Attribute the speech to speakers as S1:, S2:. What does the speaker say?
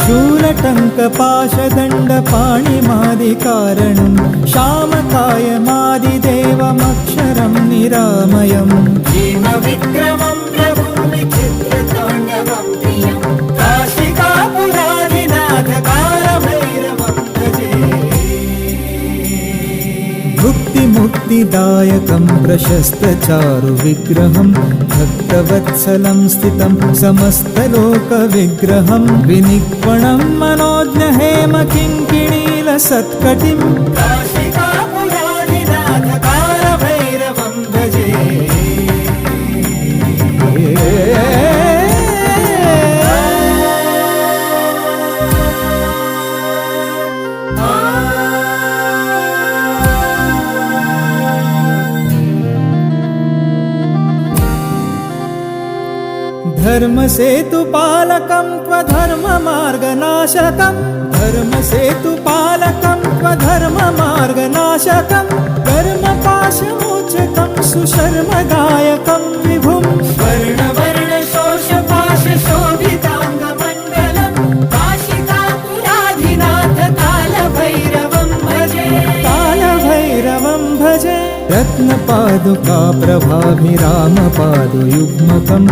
S1: शूलटङ्कपाशदण्डपाणिमादिकारणं श्यामकायमादिदेवमक्षरं निरामयम्
S2: भीमविक्रमं प्रभुं विचित्रताण्डवं प्रियं काशिकापुरादिनाथकालभैरवं भजे।
S1: भुक्तिमुक्तिदायकं प्रशस्तचारुविग्रहं भक्तवत्सलं स्थितं समस्तलोकविग्रहं विनिक्वणं मनोज्ञहेमकिङ्किणीलसत्कटिं
S2: काशिकापुरादिनाथकालभैरवं भजे।
S1: धर्मसेतुपालकं त्वधर्ममार्गनाशकं धर्मसेतुपालकं त्वधर्ममार्गनाशकं कर्मपाशमोचकं सुशर्मदायकं विभुं
S2: वर्णवर्णशोषपाशशोभिताङ्गमण्डलं काशिकापुराधिनाथकालभैरवं भजे।
S1: कालभैरवं भजे। रत्नपादुका प्रभाभिरामपादुयुग्मकं